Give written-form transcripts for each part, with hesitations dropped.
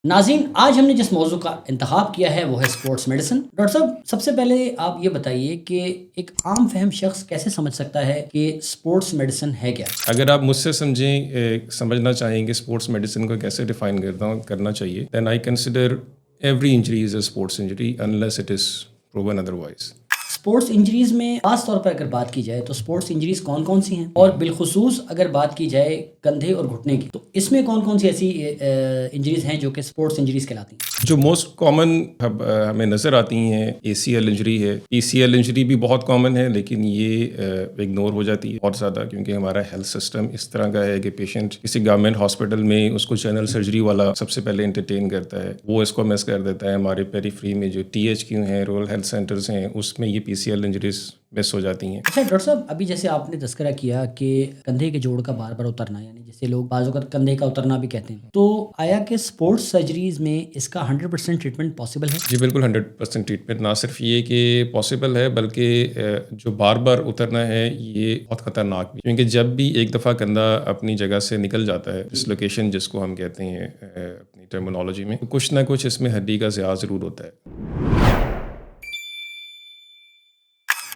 ناظرین، آج ہم نے جس موضوع کا انتخاب کیا ہے وہ ہے اسپورٹس میڈیسن۔ ڈاکٹر صاحب، سب سے پہلے آپ یہ بتائیے کہ ایک عام فہم شخص کیسے سمجھ سکتا ہے کہ اسپورٹس میڈیسن ہے کیا؟ اگر آپ مجھ سے سمجھنا چاہیں کہ اسپورٹس میڈیسن کو کیسے ڈیفائن کرنا چاہیے، then I consider every injury is a sports injury unless it is proven otherwise. Sports injuries میں خاص طور پر اگر بات کی جائے تو اسپورٹس انجریز کون کون سی ہیں، اور بالخصوص اگر بات کی جائے کندھے اور گھٹنے کی، تو اس میں کون کون سی ایسی انجریز ہیں جو کہ اسپورٹس انجریز کہلاتی ہیں؟ جو موسٹ کامن ہمیں نظر آتی ہیں، اے سی ایل انجری ہے، پی سی ایل انجری بھی بہت کامن ہے، لیکن یہ اگنور ہو جاتی ہے بہت زیادہ، کیونکہ ہمارا ہیلتھ سسٹم اس طرح کا ہے کہ پیشنٹ کسی گورنمنٹ ہاسپٹل میں اس کو جنرل سرجری والا سب سے پہلے انٹرٹین کرتا ہے، وہ اس کو مس کر دیتا ہے۔ ہمارے پیریفری میں جو ٹی ایچ کیو ہیں، رورل ہیلتھ سینٹرز ہیں، اس میں یہ پی سی ایل انجریز مس ہو جاتی ہیں۔ اچھا ڈاکٹر صاحب، ابھی جیسے آپ نے تذکرہ کیا کہ کندھے کے جوڑ کا بار بار اترنا، یعنی جسے لوگ بعض اوقات کندھے کا اترنا بھی کہتے ہیں، تو آیا کہ اسپورٹس سرجریز میں اس کا 100% ٹریٹمنٹ پاسبل ہے؟ جی بالکل، 100% ٹریٹمنٹ نہ صرف یہ کہ پاسبل ہے، بلکہ جو بار بار اترنا ہے یہ بہت خطرناک بھی، کیونکہ جب بھی ایک دفعہ کندھا اپنی جگہ سے نکل جاتا ہے، ڈسلوکیشن جس کو ہم کہتے ہیں اپنی ٹرمینالوجی میں، کچھ نہ کچھ اس میں ہڈی کا زیادہ ضرور ہوتا ہے۔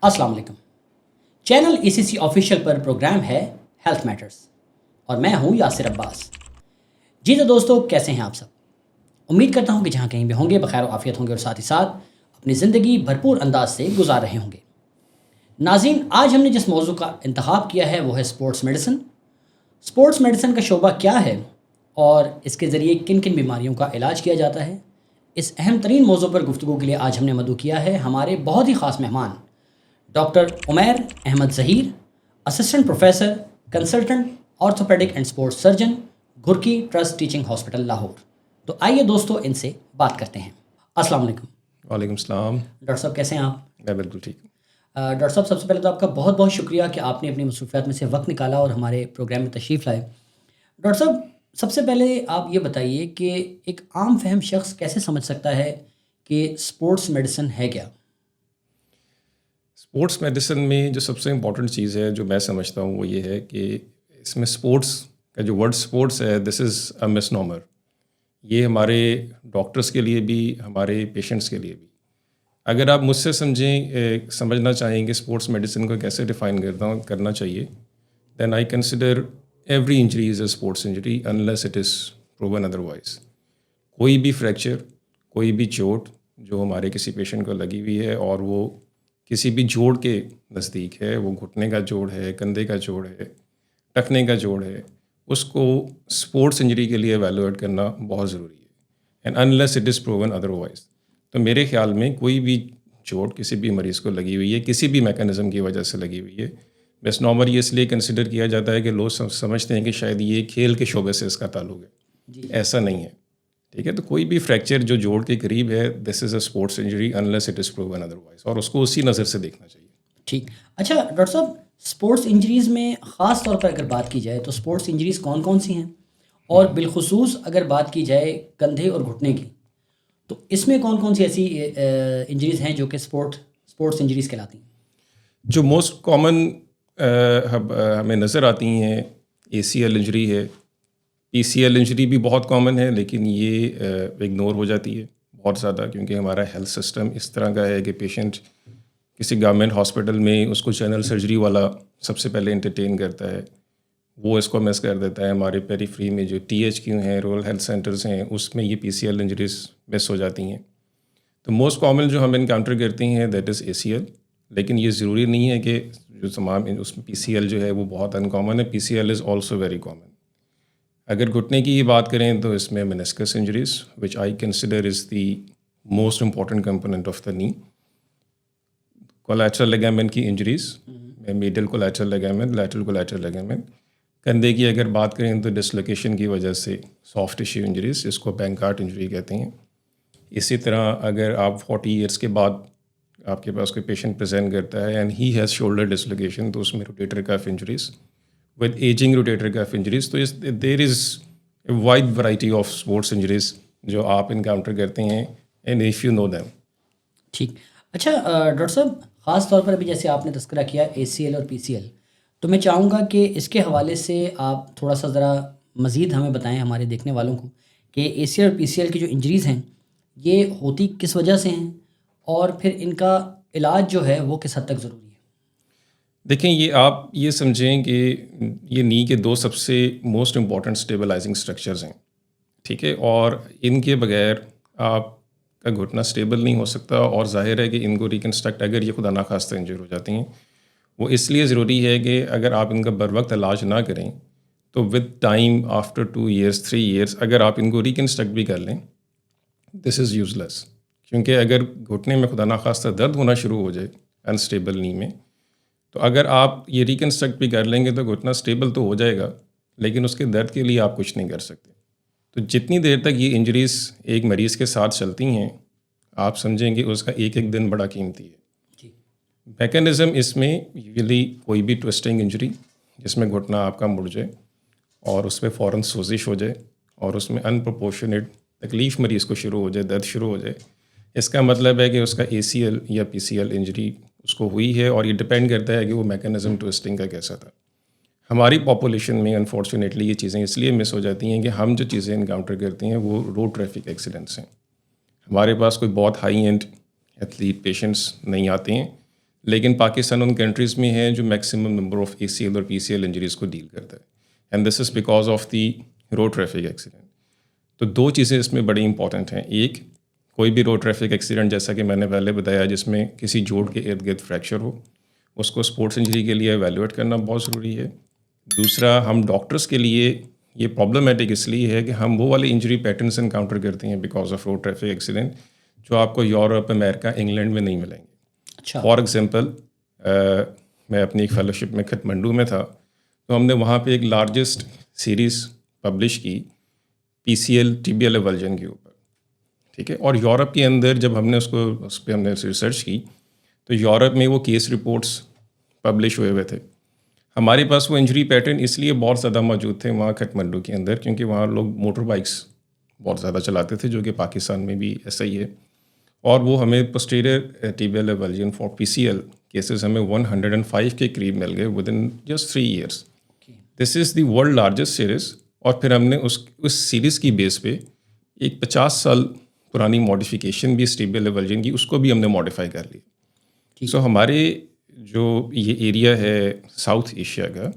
السلام علیکم۔ چینل ECC آفیشیل پر پروگرام ہے ہیلتھ میٹرز، اور میں ہوں یاسر عباس۔ جی تو دوستو، کیسے ہیں آپ سب؟ امید کرتا ہوں کہ جہاں کہیں بھی ہوں گے بخیر و عافیت ہوں گے، اور ساتھ ہی ساتھ اپنی زندگی بھرپور انداز سے گزار رہے ہوں گے۔ ناظرین، آج ہم نے جس موضوع کا انتخاب کیا ہے وہ ہے اسپورٹس میڈیسن۔ اسپورٹس میڈیسن کا شعبہ کیا ہے اور اس کے ذریعے کن کن بیماریوں کا علاج کیا جاتا ہے، اس اہم ترین موضوع پر گفتگو کے لیے آج ہم نے مدعو کیا ہے ہمارے بہت ہی خاص مہمان doctor Umair Ahmed Zaheer, assistant professor, consultant orthopaedic and sports surgeon, Ghurki trust teaching hospital Lahore. تو آئیے دوستو ان سے بات کرتے ہیں۔ السلام علیکم۔ وعلیکم السلام۔ ڈاکٹر صاحب کیسے ہیں آپ؟ میں بالکل ٹھیک ہوں۔ ڈاکٹر صاحب، سب سے پہلے تو آپ کا بہت بہت شکریہ کہ آپ نے اپنی مصروفیات میں سے وقت نکالا اور ہمارے پروگرام میں تشریف لائے۔ ڈاکٹر صاحب، سب سے پہلے آپ یہ بتائیے کہ ایک عام فہم شخص کیسے سمجھ سکتا ہے کہ اسپورٹس میڈیسن ہے کیا؟ اسپورٹس میڈیسن میں جو سب سے امپورٹنٹ چیز ہے جو میں سمجھتا ہوں وہ یہ ہے کہ اس میں اسپورٹس کا جو ورڈ اسپورٹس ہے، دس از اے مس نامر۔ یہ ہمارے ڈاکٹرس کے لیے بھی، ہمارے پیشنٹس کے لیے بھی۔ اگر آپ مجھ سے سمجھنا چاہیں کہ اسپورٹس میڈیسن کو کیسے ڈیفائن کرنا چاہیے، then I consider every injury is a sports injury unless it is proven otherwise. کوئی بھی فریکچر، کوئی بھی چوٹ جو ہمارے کسی پیشنٹ کو لگی ہوئی ہے اور وہ کسی بھی جوڑ کے نزدیک ہے، وہ گھٹنے کا جوڑ ہے، کندھے کا جوڑ ہے، ٹخنے کا جوڑ ہے، اس کو اسپورٹس انجری کے لیے ایویلویٹ کرنا بہت ضروری ہے، and unless it is proven otherwise. تو میرے خیال میں کوئی بھی چوٹ کسی بھی مریض کو لگی ہوئی ہے، کسی بھی میکانزم کی وجہ سے لگی ہوئی ہے، بس نارمل یہ اس لیے کنسیڈر کیا جاتا ہے کہ لوگ سمجھتے ہیں کہ شاید یہ کھیل کے شعبے سے اس کا تعلق ہے۔ ایسا نہیں ہے، ٹھیک ہے؟ تو کوئی بھی فریکچر جو جوڑ کے قریب ہے، this is a sports injury unless it is proven otherwise, اور اس کو اسی نظر سے دیکھنا چاہیے۔ ٹھیک۔ اچھا ڈاکٹر صاحب، اسپورٹس انجریز میں خاص طور پر اگر بات کی جائے تو اسپورٹس انجریز کون کون سی ہیں، اور بالخصوص اگر بات کی جائے کندھے اور گھٹنے کی، تو اس میں کون کون سی ایسی انجریز ہیں جو کہ اسپورٹس انجریز کہلاتی ہیں؟ جو موسٹ کامن ہمیں نظر آتی ہیں، اے سی ایل انجری ہے، پی سی ایل انجری بھی بہت کامن ہے، لیکن یہ اگنور ہو جاتی ہے بہت زیادہ، کیونکہ ہمارا ہیلتھ سسٹم اس طرح کا ہے کہ پیشنٹ کسی گورنمنٹ ہاسپٹل میں اس کو جنرل سرجری والا سب سے پہلے انٹرٹین کرتا ہے، وہ اس کو مس کر دیتا ہے۔ ہمارے پیریفری میں جو ٹی ایچ کیو ہیں، رورل ہیلتھ سینٹرز ہیں، اس میں یہ پی سی ایل انجریز مس ہو جاتی ہیں۔ تو موسٹ کامن جو ہم انکاؤنٹر کرتے ہیں that is a C L, لیکن یہ ضروری نہیں ہے کہ جو تمام اس میں پی سی ایل جو ہے وہ بہت ان کامن ہے، P C L is also very common. اگر گھٹنے کی بات کریں تو اس میں meniscus injuries which I consider is the most important component of the knee, collateral ligament کی injuries, medial collateral ligament, lateral collateral ligament. کندھے کی اگر بات کریں تو ڈسلوکیشن کی وجہ سے سافٹ ٹشو انجریز، جس کو بینکارٹ انجری کہتے ہیں۔ اسی طرح اگر آپ 40 ایئرس کے بعد آپ کے پاس کوئی پیشنٹ پریزنٹ کرتا ہے and he has shoulder dislocation, تو اس میں rotator cuff injuries with ageing rotator cuff injuries. تو there is a wide variety of sports injuries جو آپ انکاؤنٹر کرتے ہیں، and if you know them. ٹھیک۔ اچھا ڈاکٹر صاحب، خاص طور پر ابھی جیسے آپ نے تذکرہ کیا اے سی ایل اور پی سی ایل، تو میں چاہوں گا کہ اس کے حوالے سے آپ تھوڑا سا ذرا مزید ہمیں بتائیں، ہمارے دیکھنے والوں کو، کہ اے سی ایل اور پی سی ایل کی جو انجریز ہیں یہ ہوتی کس وجہ سے ہیں اور پھر ان کا علاج جو ہے وہ کس حد تک ضروری ہے؟ دیکھیں، یہ آپ یہ سمجھیں کہ یہ نی کے 2 سب سے موسٹ امپورٹنٹ اسٹیبلائزنگ اسٹرکچرز ہیں، ٹھیک ہے، اور ان کے بغیر آپ کا گھٹنا اسٹیبل نہیں ہو سکتا، اور ظاہر ہے کہ ان کو ریکنسٹرکٹ اگر یہ خدا نخواستہ انجر ہو جاتی ہیں، وہ اس لیے ضروری ہے کہ اگر آپ ان کا بر وقت علاج نہ کریں تو with time after 2 years 3 years اگر آپ ان کو ریکنسٹرکٹ بھی کر لیں، دس از یوز لیس، کیونکہ اگر گھٹنے میں خدا نخواستہ درد ہونا شروع ہو جائے انسٹیبل نی میں، تو اگر آپ یہ ریکنسٹرکٹ بھی کر لیں گے تو گھٹنا اسٹیبل تو ہو جائے گا، لیکن اس کے درد کے لیے آپ کچھ نہیں کر سکتے۔ تو جتنی دیر تک یہ انجریز ایک مریض کے ساتھ چلتی ہیں، آپ سمجھیں گے اس کا ایک ایک دن بڑا قیمتی ہے۔ جی، میکینزم اس میں یوزلی کوئی بھی ٹوسٹنگ انجری جس میں گھٹنا آپ کا مڑ جائے اور اس پہ فوراً سوزش ہو جائے اور اس میں ان پروپورشنیٹ تکلیف مریض کو شروع ہو جائے، درد شروع ہو جائے، اس کا مطلب ہے کہ اس کا اے سی ایل یا پی سی ایل انجری اس کو ہوئی ہے، اور یہ ڈپینڈ کرتا ہے کہ وہ میکینزم ٹوسٹنگ کا کیسا تھا۔ ہماری پاپولیشن میں انفارچونیٹلی یہ چیزیں اس لیے مس ہو جاتی ہیں کہ ہم جو چیزیں انکاؤنٹر کرتے ہیں وہ روڈ ٹریفک ایکسیڈنٹس ہیں۔ ہمارے پاس کوئی بہت ہائی اینڈ ایتھلیٹ پیشنٹس نہیں آتے ہیں، لیکن پاکستان ان کنٹریز میں ہے جو maximum number of A C L اور پی سی ایل انجریز کو ڈیل کرتا ہے، and this is because of the road traffic accident. تو 2 چیزیں اس میں بڑی امپورٹنٹ ہیں۔ ایک، کوئی بھی روڈ ٹریفک ایکسیڈنٹ جیسا کہ میں نے پہلے بتایا جس میں کسی جوڑ کے ارد گرد فریکچر ہو، اس کو اسپورٹس انجری کے لیے ایویلویٹ کرنا بہت ضروری ہے۔ دوسرا، ہم ڈاکٹرس کے لیے یہ پرابلمٹک اس لیے ہے کہ ہم وہ والے انجری پیٹرنس انکاؤنٹر کرتے ہیں because of road traffic accident جو آپ کو یورپ، امریکہ، انگلینڈ میں نہیں ملیں گے۔ اچھا، فار ایگزامپل، میں اپنی ایک فیلوشپ میں کھٹمنڈو میں تھا، تو ہم نے وہاں پہ ایک لارجسٹ سیریز پبلش کی P C L tibial avulsion کے اوپر، ٹھیک ہے، اور یورپ کے اندر جب ہم نے اس پہ ہم نے ریسرچ کی تو یورپ میں وہ کیس رپورٹس پبلش ہوئے تھے۔ ہمارے پاس وہ انجری پیٹرن اس لیے بہت زیادہ موجود تھے وہاں کھٹمنڈو کے اندر کیونکہ وہاں لوگ موٹر بائکس بہت زیادہ چلاتے تھے، جو کہ پاکستان میں بھی ایسا ہی ہے، اور وہ ہمیں posterior tibial avulsion for P C L cases ہمیں 105 کے قریب مل گئے within just 3 years. This is the world largest series, اور پھر ہم نے اس سیریز کی بیس پہ ایک 50 سال پرانی ماڈیفیکیشن بھی اس ٹیبیل ایولجن کی، اس کو بھی ہم نے ماڈیفائی کر لی۔ سو ہمارے جو یہ ایریا ہے ساؤتھ ایشیا کا،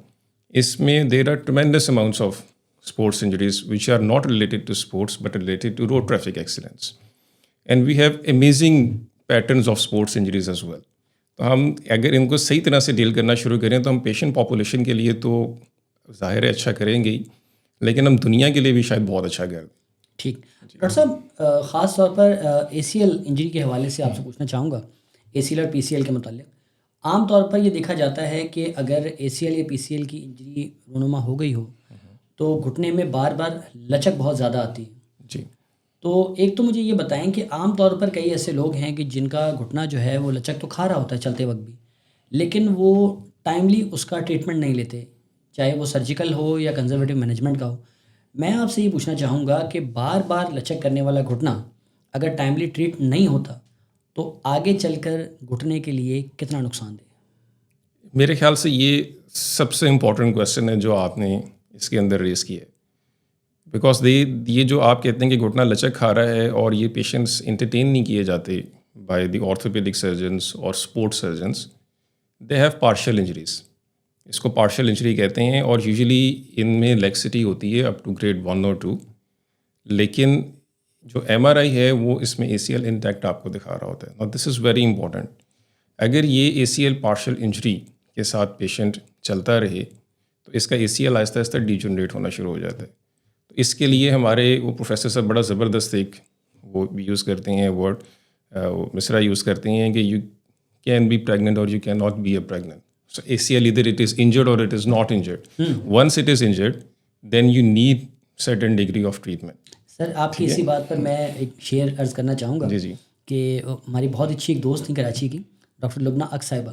اس میں there are tremendous amounts of sports injuries which are not related to sports but related to road traffic accidents, and we have amazing patterns of sports injuries as well. تو ہم اگر ان کو صحیح طرح سے ڈیل کرنا شروع کریں تو ہم پیشنٹ پاپولیشن کے لیے تو ظاہر ہے اچھا کریں گے ہی، لیکن ہم دنیا کے لیے بھی شاید بہت اچھا کر دیں۔ ٹھیک ڈاکٹر صاحب، خاص طور پر اے سی ایل انجری کے حوالے سے آپ سے پوچھنا چاہوں گا، اے سی ایل اور پی سی ایل کے متعلق عام طور پر یہ دیکھا جاتا ہے کہ اگر اے سی ایل یا پی سی ایل کی انجری رونما ہو گئی ہو تو گھٹنے میں بار بار لچک بہت زیادہ آتی ہے۔ جی، تو ایک تو مجھے یہ بتائیں کہ عام طور پر کئی ایسے لوگ ہیں کہ جن کا گھٹنا جو ہے وہ لچک تو کھا رہا ہوتا ہے چلتے وقت بھی، لیکن وہ ٹائملی اس کا ٹریٹمنٹ نہیں لیتے، چاہے وہ سرجیکل ہو یا کنزرویٹو مینجمنٹ کا ہو۔ میں آپ سے یہ پوچھنا چاہوں گا کہ بار بار لچک کرنے والا گھٹنا اگر ٹائملی ٹریٹ نہیں ہوتا تو آگے چل کر گھٹنے کے لیے کتنا نقصان دہ ہے؟ میرے خیال سے یہ سب سے امپورٹنٹ کویشچن ہے جو آپ نے اس کے اندر ریز کیا ہے، بیکاز یہ جو آپ کہتے ہیں کہ گھٹنا لچک کھا رہا ہے اور یہ پیشنٹس انٹرٹین نہیں کیے جاتے بائی دی آرتھوپیڈک سرجنس اور sports surgeons, they have partial injuries, اس کو پارشل انجری کہتے ہیں، اور یوزلی ان میں لیکسٹی ہوتی ہے اپ ٹو گریڈ 1 اور 2، لیکن جو ایم آر آئی ہے وہ اس میں اے سی ایل انٹیکٹ آپ کو دکھا رہا ہوتا ہے۔ اور دس از ویری امپورٹنٹ، اگر یہ اے سی ایل پارشل انجری کے ساتھ پیشنٹ چلتا رہے تو اس کا اے سی ایل آہستہ آہستہ ڈیجنریٹ ہونا شروع ہو جاتا ہے۔ تو اس کے لیے ہمارے وہ پروفیسر صاحب بڑا زبردست ایک وہ یوز کرتے ہیں ورڈ، مصرع یوز کرتے ہیں کہ یو کین بی پریگننٹ اور you can not be a pregnant. So ACL either it is injured or it is not injured. Once it is injured, then you need certain degree of treatment. سر آپ کی اسی بات پر میں ایک شعر عرض کرنا چاہوں گا جی کہ ہماری بہت اچھی ایک دوست تھیں کراچی کی، ڈاکٹر لبنہ اک صاحبہ،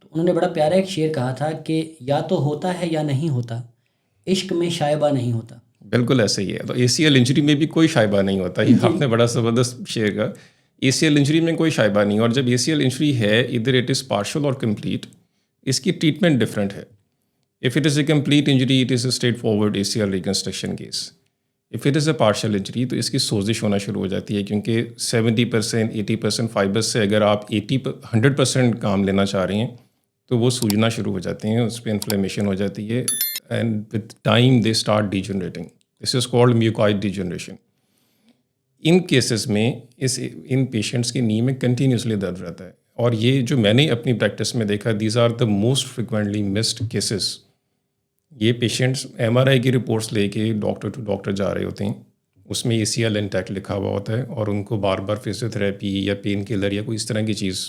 تو انہوں نے بڑا پیارا ایک شعر کہا تھا کہ یا تو ہوتا ہے یا نہیں ہوتا، عشق میں شائبہ نہیں ہوتا۔ بالکل ایسا ہی ہے، تو اے سی ایل انجری میں بھی کوئی شائبہ نہیں ہوتا، یہ آپ نے بڑا زبردست شعر کہا، اے سی ایل انجری میں کوئی شائبہ نہیں، اور جب اے سی ایل انجری ہے ادھر اٹ از پارشل اور کمپلیٹ، اس کی ٹریٹمنٹ ڈفرینٹ ہے۔ If it is a complete injury it is a straightforward A C L reconstruction case, if it is a partial injury تو اس کی سوزش ہونا شروع ہو جاتی ہے، کیونکہ 70% 80% فائبرس سے اگر آپ 100% کام لینا چاہ رہے ہیں تو وہ سوجنا شروع ہو جاتے ہیں، اس پہ انفلیمیشن ہو جاتی ہے، and with time they start degenerating. This is called mucoid degeneration. ان کیسز میں ان پیشنٹس کی نی میں کنٹینیوسلی درد رہتا ہے، اور یہ جو میں نے اپنی پریکٹس میں دیکھا، these are the most frequently missed cases. یہ پیشنٹس ایم آر آئی کی رپورٹس لے کے ڈاکٹر ٹو ڈاکٹر جا رہے ہوتے ہیں، اس میں ACL انٹیکٹ لکھا ہوا ہوتا ہے، اور ان کو بار بار فزیو تھراپی یا پین کلر یا کوئی اس طرح کی چیز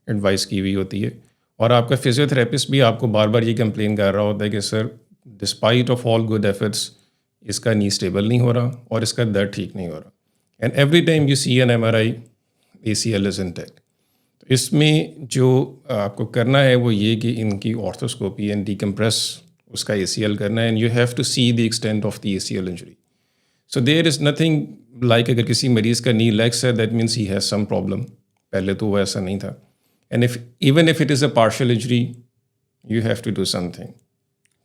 ایڈوائس کی ہوئی ہوتی ہے، اور آپ کا فزیو تھراپسٹ بھی آپ کو بار بار یہ کمپلین کر رہا ہوتا ہے کہ sir despite of all good efforts اس کا نی اسٹیبل نہیں ہو رہا اور اس کا درد ٹھیک نہیں ہو رہا. And every time you see an MRI ACL is intact. تو اس میں جو آپ کو کرنا ہے وہ یہ کہ ان کی آرتھوسکوپی اینڈ ڈیکمپریس اس کا ACL کرنا ہے، and you have to see the extent of the ACL injury. So there is nothing like اگر کسی مریض کا نی لیگس ہے that means he has some problem. پہلے تو وہ ایسا نہیں تھا. And even if it is a partial injury you have to do something.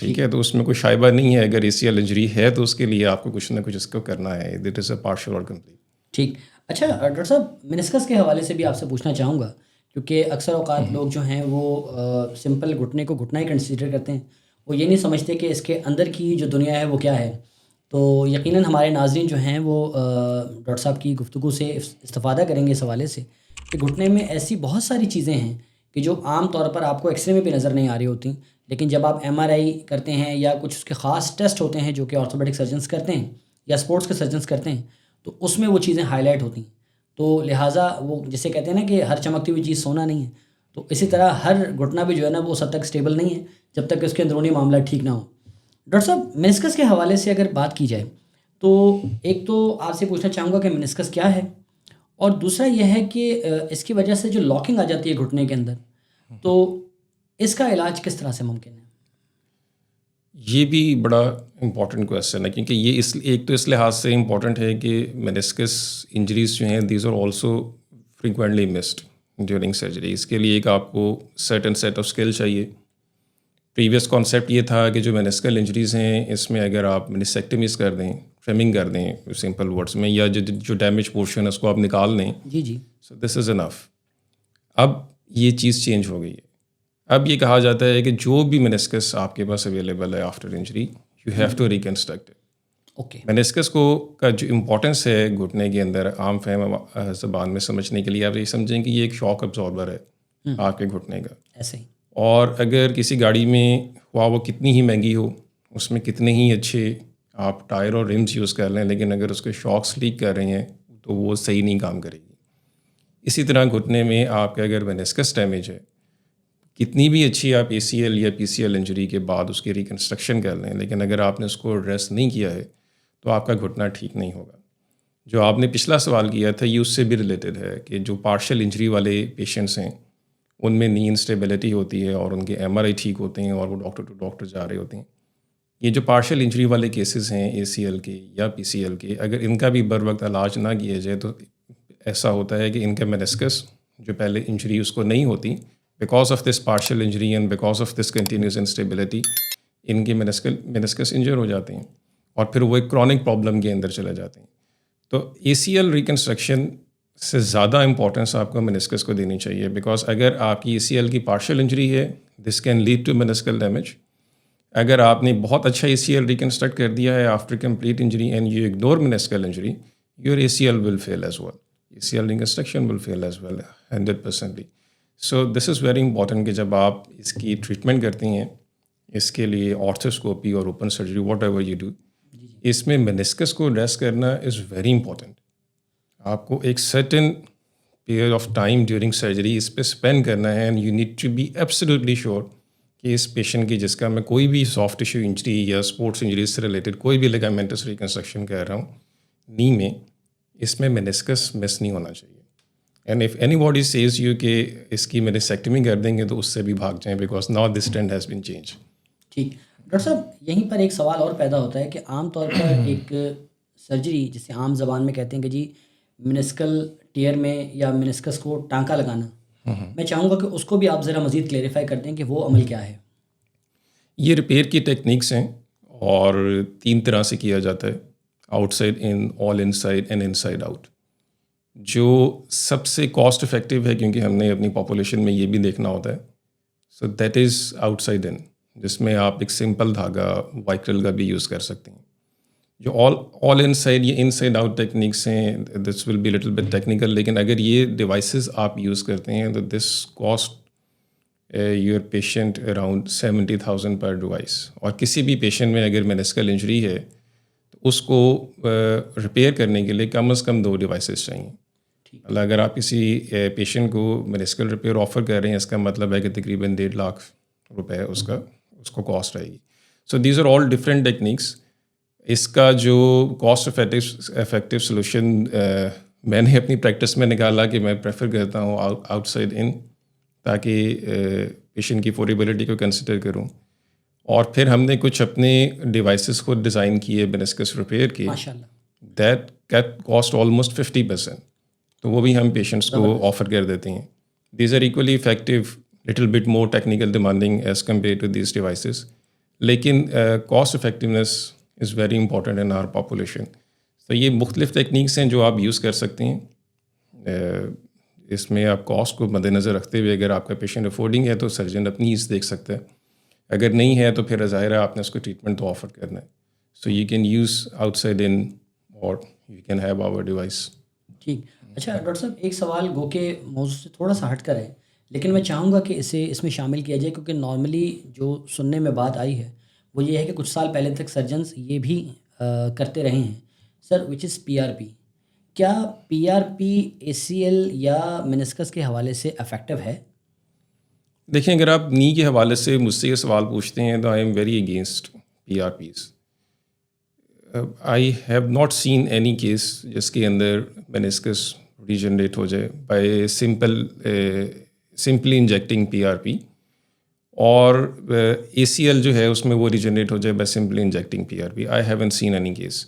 ٹھیک ہے، تو اس میں کوئی شائبہ نہیں ہے. اگر ACL انجری ہے تو اس کے لیے آپ کو کچھ نہ کچھ اس کو کرنا ہے. دیٹ از اے پارشل اور کمپلیٹ. ٹھیک. اچھا ڈاکٹر صاحب، منسکس کے حوالے سے بھی آپ سے پوچھنا چاہوں گا، کیونکہ اکثر اوقات لوگ جو ہیں وہ سمپل گھٹنے کو گھٹنا ہی کنسیڈر کرتے ہیں، وہ یہ نہیں سمجھتے کہ اس کے اندر کی جو دنیا ہے وہ کیا ہے. تو یقیناً ہمارے ناظرین جو ہیں وہ ڈاکٹر صاحب کی گفتگو سے استفادہ کریں گے اس حوالے سے کہ گھٹنے میں ایسی بہت ساری چیزیں ہیں کہ جو عام طور پر آپ کو ایکس رے میں بھی نظر نہیں آ رہی ہوتی، لیکن جب آپ MRI کرتے ہیں یا کچھ اس کے خاص ٹیسٹ ہوتے ہیں جو کہ آرتھوپیڈک سرجنس کرتے ہیں یا اسپورٹس کے سرجنس کرتے ہیں، تو اس میں وہ چیزیں ہائی لائٹ ہوتی ہیں. تو لہٰذا وہ جسے کہتے ہیں نا کہ ہر چمکتی ہوئی چیز سونا نہیں ہے، تو اسی طرح ہر گھٹنا بھی جو ہے نا وہ اس حد تک اسٹیبل نہیں ہے جب تک کہ اس کے اندرونی معاملہ ٹھیک نہ ہو. ڈاکٹر صاحب، منسکس کے حوالے سے اگر بات کی جائے تو ایک تو آپ سے پوچھنا چاہوں گا کہ منسکس کیا ہے، اور دوسرا یہ ہے کہ اس کی وجہ سے جو لاکنگ آ جاتی ہے گھٹنے کے اندر، تو اس کا علاج کس طرح سے ممکن ہے؟ یہ بھی بڑا امپورٹنٹ کویسچن ہے، کیونکہ یہ ایک تو اس لحاظ سے امپورٹنٹ ہے کہ منسکس انجریز جو ہیں these are also frequently missed during surgery. اس کے لیے ایک آپ کو سرٹن سیٹ آف اسکل چاہیے. پریویس کانسیپٹ یہ تھا کہ جو منسکل انجریز ہیں اس میں اگر آپ منسیکٹمیز کر دیں، ٹرمنگ کر دیں سمپل ورڈس میں، یا جو ڈیمیج پورشن ہے اس کو آپ نکال لیں، جی سو دس از انف. اب یہ چیز چینج ہو گئی ہے. اب یہ کہا جاتا ہے کہ جو بھی منسکس آپ کے پاس اویلیبل ہے after injury you have to reconstruct. Okay. Meniscus کا جو امپورٹنس ہے گھٹنے کے اندر عام فہم زبان میں سمجھنے کے لیے آپ یہ سمجھیں کہ یہ ایک شاک ابزاربر ہے آپ کے گھٹنے کا. ایسے ہی. اور اگر کسی گاڑی میں وہ کتنی ہی مہنگی ہو، اس میں کتنے ہی اچھے آپ ٹائر اور رمز یوز کر لیں، لیکن اگر اس کے شاکس لیک کر رہے ہیں تو وہ صحیح نہیں کام کرے گی. اسی طرح گھٹنے میں آپ کا اگر منسکس ڈیمیج ہے، کتنی بھی اچھی آپ ACL یا PCL انجری کے بعد اس کی ریکنسٹرکشن کر لیں، لیکن اگر آپ نے اس کو ایڈریس نہیں کیا ہے تو آپ کا گھٹنا ٹھیک نہیں ہوگا. جو آپ نے پچھلا سوال کیا تھا یہ اس سے بھی ریلیٹڈ ہے کہ جو پارشل انجری والے پیشنٹس ہیں ان میں نی انسٹیبلٹی ہوتی ہے اور ان کے MRI ٹھیک ہوتے ہیں اور وہ ڈاکٹر ٹو ڈاکٹر جا رہے ہوتے ہیں. یہ جو پارشل انجری والے کیسز ہیں ACL کے یا PCL کے، اگر ان کا بھی بر وقت علاج نہ کیا جائے تو ایسا ہوتا ہے کہ ان کے منسکس جو پہلے انجری اس کو نہیں ہوتی، because of this partial injury and because of this continuous instability ان کے منسکس انجر ہو جاتے ہیں اور پھر وہ ایک کرونک پرابلم کے اندر چلے جاتے ہیں. تو ACL ریکنسٹرکشن سے زیادہ امپورٹنس آپ کو منسکس کو دینی چاہیے، بیکاز اگر آپ کی ACL کی پارشل انجری ہے this can lead to meniscal damage. اگر آپ نے بہت اچھا ACL ریکنسٹرکٹ کر دیا ہے after complete injury and you ignore meniscal injury, your ACL will fail as well. ACL reconstruction will fail as well 100%. So this is very important کہ جب آپ اس کی ٹریٹمنٹ کرتے ہیں، اس کے لیے آرتھوسکوپی اور open surgery whatever you do, اس میں منسکس کو ایڈریس کرنا از ویری امپورٹنٹ. آپ کو ایک certain period of time during surgery اس پہ اسپینڈ کرنا ہے، and you need to be absolutely sure کہ اس پیشنٹ کی، جس کا میں کوئی بھی سافٹ ٹیشو انجری یا اسپورٹس انجریز سے ریلیٹڈ کوئی بھی لیگامنٹس ریکنسٹرکشن کر رہا ہوں نی میں، اس میں منسکس مس نہیں ہونا چاہیے. And if anybody says you کہ اس کی منسیکٹمی کر دیں گے تو اس سے بھی بھاگ جائیں، because now this trend has been change. ٹھیک. ڈاکٹر صاحب، یہیں پر ایک سوال اور پیدا ہوتا ہے کہ عام طور پر ایک سرجری جسے عام زبان میں کہتے ہیں کہ جی منسکل ٹیئر میں یا منسکس کو ٹانکا لگانا، میں چاہوں گا کہ اس کو بھی آپ ذرا مزید کلیریفائی کر دیں کہ وہ عمل کیا ہے. یہ ریپیئر کی ٹیکنیکس ہیں اور 3 طرح سے کیا جاتا ہے. Out side in, all in side and in side out. جو سب سے کاسٹ افیکٹو ہے، کیونکہ ہم نے اپنی پاپولیشن میں یہ بھی دیکھنا ہوتا ہے، so that is outside in, جس میں آپ ایک سمپل دھاگا وائکرل کا بھی یوز کر سکتے ہیں. جو آل ان سائڈ، یہ ان سائڈ آؤٹ ٹیکنیکس ہیں، this will be little bit technical, لیکن اگر یہ ڈیوائسز آپ یوز کرتے ہیں تو this cost your patient around 70,000 پر ڈیوائس. اور کسی بھی پیشنٹ میں اگر مینسکل انجری ہے تو اس کو ریپیئر کرنے کے لیے کم از کم 2 ڈیوائسز چاہیے. اللہ، اگر آپ کسی پیشنٹ کو مینسکل ریپیئر آفر کر رہے ہیں، اس کا مطلب ہے کہ تقریباً 1.5 لاکھ روپے اس کو کاسٹ آئے گی. So these are all different techniques. اس کا جو کاسٹ افیکٹو سلوشن میں نے اپنی پریکٹس میں نکالا کہ میں پریفر کرتا ہوں آؤٹ سائڈ ان، تاکہ پیشنٹ کی افورڈیبلٹی کو کنسیڈر کروں. اور پھر ہم نے کچھ اپنے ڈیوائسز کو ڈیزائن کیے مینسکس ریپیئر کے، دیٹ کاسٹ آلموسٹ 50%. تو وہ بھی ہم پیشنٹس کو آفر کر دیتے ہیں. These are equally effective, little bit more technical demanding as compare to these devices, لیکن cost effectiveness is very important in our population. تو یہ مختلف ٹیکنیکس ہیں جو آپ یوز کر سکتے ہیں. اس میں آپ کاسٹ کو مد نظر رکھتے ہوئے، اگر آپ کا پیشنٹ افورڈنگ ہے تو سرجن اپنی ایز دیکھ سکتا ہے، اگر نہیں ہے تو پھر ظاہر ہے آپ نے اس کو ٹریٹمنٹ تو آفر کرنا ہے. So you can use outside in اور you can have our device. ٹھیک. اچھا ڈاکٹر صاحب، ایک سوال گو کہ موضوع سے تھوڑا سا ہٹ کر ہے، لیکن میں چاہوں گا کہ اس میں شامل کیا جائے، کیونکہ نارملی جو سننے میں بات آئی ہے وہ یہ ہے کہ کچھ سال پہلے تک سرجنز یہ بھی کرتے رہے ہیں سر، وچ از PRP. کیا PRP ACL یا مینسکس کے حوالے سے افیکٹو ہے؟ دیکھیں، اگر آپ نی کے حوالے سے مجھ سے یہ سوال پوچھتے ہیں تو I am very against PRPs. I have not seen any case جس کے اندر مینسکس ریجنریٹ ہو جائے بائی سمپلی انجیکٹنگ PRP، اور ACL جو ہے اس میں وہ ریجنریٹ ہو جائے by simply injecting PRP. I haven't seen any case.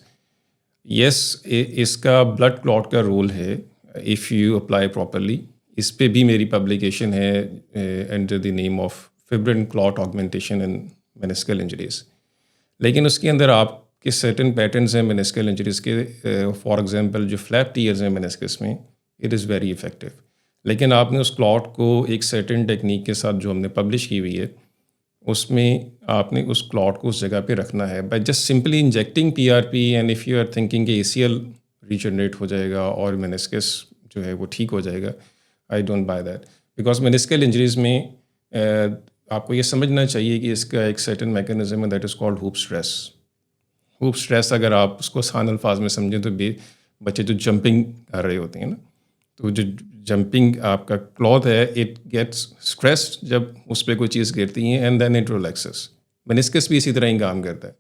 Yes, اس کا بلڈ کلاٹ کا رول ہے اف یو اپلائی پراپرلی. اس پہ بھی میری پبلیکیشن ہے under the name of fibrin clot augmentation in meniscal injuries. لیکن اس کے اندر آپ کے سرٹن پیٹرنز ہیں مینسکل انجریز کے. فار ایگزامپل جو فلیپ ٹیئرز ہیں مینسکس میں، اٹ از ویری افیکٹو. لیکن آپ نے اس کلاٹ کو ایک سرٹن ٹیکنیک کے ساتھ جو ہم نے پبلش کی ہوئی ہے، اس میں آپ نے اس کلاٹ کو اس جگہ پہ رکھنا ہے by just simply injecting PRP. And if you are thinking کہ ACL ریجنریٹ ہو جائے گا اور مینسکس جو ہے وہ ٹھیک ہو جائے گا، I don't buy that. Because meniscal injuries میں آپ کو یہ سمجھنا چاہیے کہ اس کا ایک سرٹن میکینزم ہے، that is called hope stress. Hope stress اگر آپ اس کو آسان الفاظ میں سمجھیں تو بچے جو جمپنگ کر رہے ہوتے ہیں نا، تو جو جمپنگ آپ کا کلاتھ ہے، اٹ گیٹس اسٹریسڈ جب اس پہ کوئی چیز گرتی ہے، اینڈ دین اٹ ریلیکسز. مینسکس بھی اسی طرح ہی کام کرتا ہے.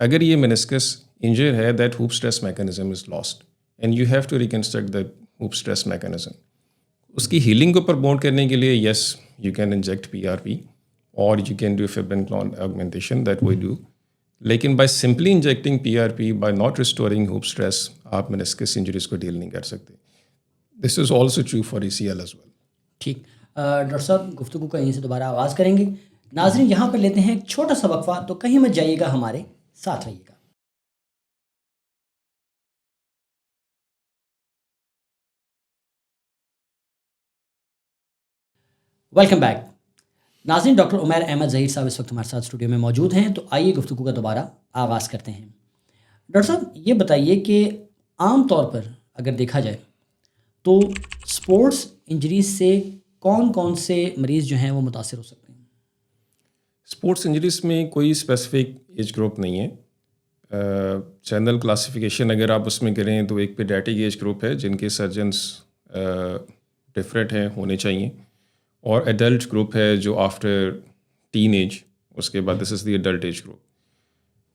اگر یہ مینسکس انجر ہے، that hoop stress mechanism is lost and you have to reconstruct that hoop stress mechanism. اس کی ہیلنگ کو پروموٹ کرنے کے لیے yes, you can inject PRP اور you can do fibrin clot augmentation, that we do. لیکن by simply injecting PRP by not restoring hoop stress, آپ meniscus injuries کو ڈیل نہیں کر سکتے. This is also true for ACL as well. ٹھیک. Doctor صاحب، گفتگو کا یہیں سے دوبارہ آغاز کریں گے. ناظرین، یہاں پر لیتے ہیں ایک چھوٹا سا وقفہ، تو کہیں مت جائیے گا، ہمارے ساتھ رہیے گا. Welcome back. ناظرین، ڈاکٹر عمیر احمد ظہیر صاحب اس وقت ہمارے ساتھ اسٹوڈیو میں موجود ہیں، تو آئیے گفتگو کا دوبارہ آغاز کرتے ہیں. ڈاکٹر صاحب، یہ بتائیے کہ عام طور پر اگر دیکھا جائے تو اسپورٹس انجریز سے کون کون سے مریض جو ہیں وہ متاثر ہو سکتے ہیں؟ اسپورٹس انجریز میں کوئی اسپیسیفک ایج گروپ نہیں ہے. جنرل کلاسیفیکیشن اگر آپ اس میں کریں تو ایک پیڈیاٹرک ایج گروپ ہے جن کے سرجنس ڈفرینٹ ہیں، ہونے چاہیے، اور ایڈلٹ گروپ ہے جو آفٹر ٹین ایج، اس کے بعد دس is the adult age group,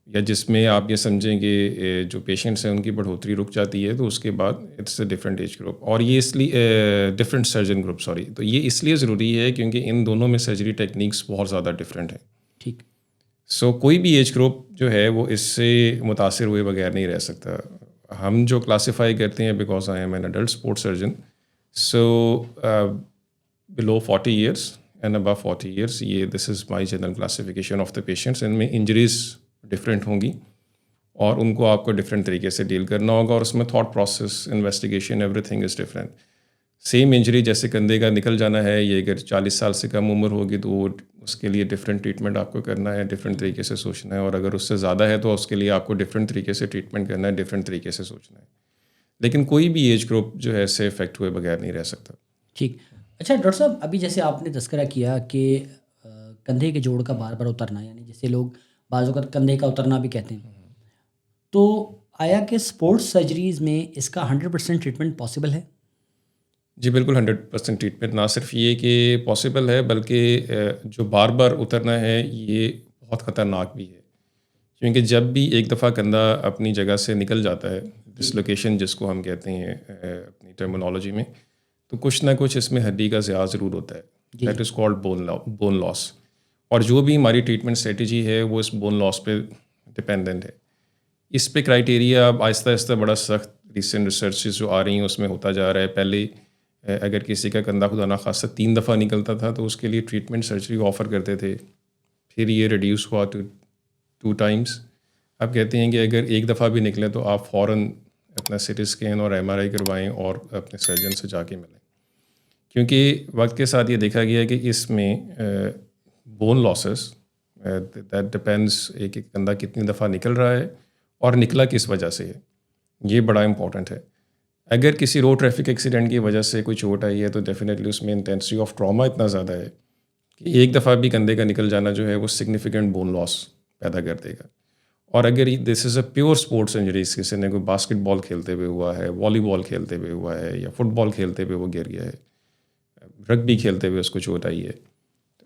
یا جس میں آپ یہ سمجھیں کہ جو پیشنٹس ہیں ان کی بڑھوتری رک جاتی ہے، تو اس کے بعد it's a different age group. اور یہ اس لیے ڈفرینٹ سرجن گروپ، سوری، تو یہ اس لیے ضروری ہے کیونکہ ان دونوں میں سرجری ٹیکنیکس بہت زیادہ ڈفرینٹ ہیں. ٹھیک. سو کوئی بھی ایج گروپ جو ہے وہ اس سے متاثر ہوئے بغیر نہیں رہ سکتا. ہم جو کلاسیفائی کرتے ہیں، because I am an adult sports surgeon, so below 40 years and above 40 years, یہ this is my general classification of the patients. ان میں انجریز ڈفرینٹ ہوں گی اور ان کو آپ کو ڈفرینٹ طریقے سے ڈیل کرنا ہوگا, اور اس میں thought process, investigation, every thing is different. Same injury جیسے کندھے کا نکل جانا ہے, یہ اگر 40 سال سے کم عمر ہوگی تو وہ اس کے لیے ڈفرینٹ ٹریٹمنٹ آپ کو کرنا ہے, ڈفرینٹ طریقے سے سوچنا ہے, اور اگر اس سے زیادہ ہے تو اس کے لیے آپ کو ڈفرینٹ طریقے سے ٹریٹمنٹ کرنا ہے, ڈفرینٹ طریقے سے سوچنا ہے. لیکن کوئی بھی ایج گروپ جو ہے اس سے افیکٹ ہوئے بغیر نہیں رہ سکتا. ٹھیک. اچھا ڈاکٹر صاحب, ابھی جیسے آپ نے تذکرہ کیا کہ کندھے کے جوڑ کا بار بار اترنا, یعنی جیسے لوگ بعض اوقات کندھے کا اترنا بھی کہتے ہیں, تو آیا کہ اسپورٹس سرجریز میں اس کا 100% ٹریٹمنٹ پاسبل ہے؟ جی بالکل 100% ٹریٹمنٹ. نہ صرف یہ کہ پاسبل ہے بلکہ جو بار بار اترنا ہے یہ بہت خطرناک بھی ہے, کیونکہ جب بھی ایک دفعہ کندھا اپنی جگہ سے نکل جاتا ہے, ڈسلوکیشن جس کو ہم کہتے ہیں اپنی ٹرمینالوجی میں, تو کچھ نہ کچھ اس میں ہڈی کا زیادہ ضرور ہوتا ہے. دیٹ از کالڈ بون لاس. اور جو بھی ہماری ٹریٹمنٹ اسٹریٹجی ہے وہ اس بون لاس پہ ڈپینڈنٹ ہے. اس پہ کرائٹیریا اب آہستہ آہستہ بڑا سخت ریسنٹ ریسرچز جو آ رہی ہیں اس میں ہوتا جا رہا ہے. پہلے اگر کسی کا کندھا خدا نخواستہ 3 دفعہ نکلتا تھا تو اس کے لیے ٹریٹمنٹ سرجری آفر کرتے تھے, پھر یہ ریڈیوس ہوا ٹو 2 ٹائمس. اب کہتے ہیں کہ اگر ایک دفعہ بھی نکلے تو آپ فوراً اپنا سی ٹی اسکین اور ایم آر آئی کروائیں اور اپنے سرجن سے جا کے ملیں, کیونکہ وقت کے ساتھ یہ دیکھا گیا ہے کہ اس میں بون لاسز دیٹ ڈپینڈس ایک کندھا کتنی دفعہ نکل رہا ہے اور نکلا کس وجہ سے ہے, یہ بڑا امپورٹنٹ ہے. اگر کسی روڈ ٹریفک ایکسیڈنٹ کی وجہ سے کوئی چوٹ آئی ہے تو ڈیفینیٹلی اس میں انٹینسٹی آف ٹراما اتنا زیادہ ہے کہ ایک دفعہ بھی کندھے کا نکل جانا جو ہے وہ سگنیفیکنٹ بون لاس پیدا کر دے گا. اور اگر دس is a pure sports injuries, کسی نے کوئی باسکٹ بال کھیلتے ہوئے ہوا ہے, والی بال کھیلتے ہوئے ہوا ہے, یا فٹ بال کھیلتے ہوئے وہ گر گیا ہے, رگبی کھیلتے ہوئے اس کو چوٹ آئی ہے,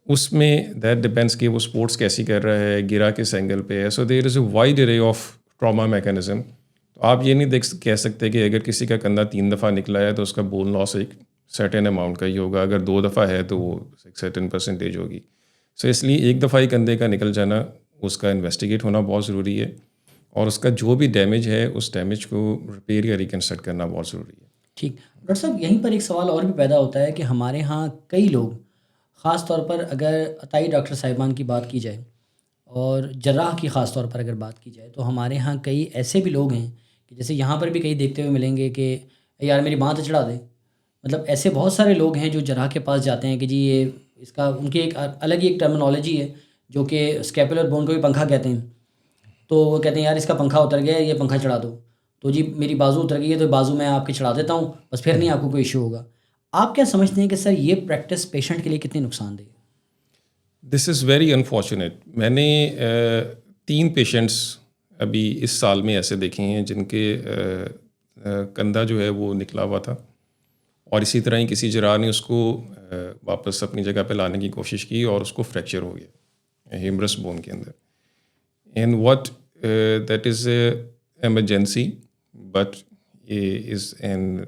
اس میں دیٹ ڈپینڈس کہ وہ اسپورٹس کیسی کر رہا ہے, گرا کس اینگل پہ ہے. So there is a wide array of trauma mechanism. تو آپ یہ نہیں کہہ سکتے کہ اگر کسی کا کندھا 3 دفعہ نکلا ہے تو اس کا بون لاس ایک سرٹن اماؤنٹ کا ہی ہوگا, اگر 2 دفعہ ہے تو وہ ایک سرٹن پرسنٹیج ہوگی. سو اس لیے ایک دفعہ ہی کندھے کا نکل جانا اس کا انویسٹیگیٹ ہونا بہت ضروری ہے, اور اس کا جو بھی ڈیمیج ہے اس ڈیمیج کو ریپیئر یا ریکنسٹرکٹ کرنا بہت ضروری ہے. ٹھیک. ڈاکٹر صاحب, یہیں پر ایک سوال اور بھی پیدا ہوتا ہے کہ ہمارے ہاں کئی لوگ, خاص طور پر اگر عطائی ڈاکٹر صاحبان کی بات کی جائے اور جراح کی خاص طور پر اگر بات کی جائے, تو ہمارے ہاں کئی ایسے بھی لوگ ہیں کہ جیسے یہاں پر بھی کئی دیکھتے ہوئے ملیں گے کہ یار میری بانھ چڑھا دے. مطلب ایسے بہت سارے لوگ ہیں جو جراح کے پاس جاتے ہیں کہ جی یہ اس کا ان کی ایک الگ ہی ایک ٹرمینالوجی ہے جو کہ اسکیپولر بون کو بھی پنکھا کہتے ہیں. تو وہ کہتے ہیں یار اس کا پنکھا اتر گیا ہے, یہ پنکھا چڑھا دو. تو جی میری بازو اتر گئی ہے تو بازو میں آپ کے چڑھا دیتا ہوں, بس پھر نہیں آپ کو کوئی ایشو ہوگا. آپ کیا سمجھتے ہیں کہ سر یہ پریکٹس پیشنٹ کے لیے کتنی نقصان دہ ہے؟ This is very unfortunate. میں نے 3 پیشنٹس ابھی اس سال میں ایسے دیکھے ہیں جن کے کندھا جو ہے وہ نکلا ہوا تھا, اور اسی طرح ہی کسی جراح نے اس کو واپس اپنی جگہ پہ لانے کی کوشش کی اور اس کو فریکچر ہو گیا ہیمرس بون کے اندر. And what that is a emergency but is an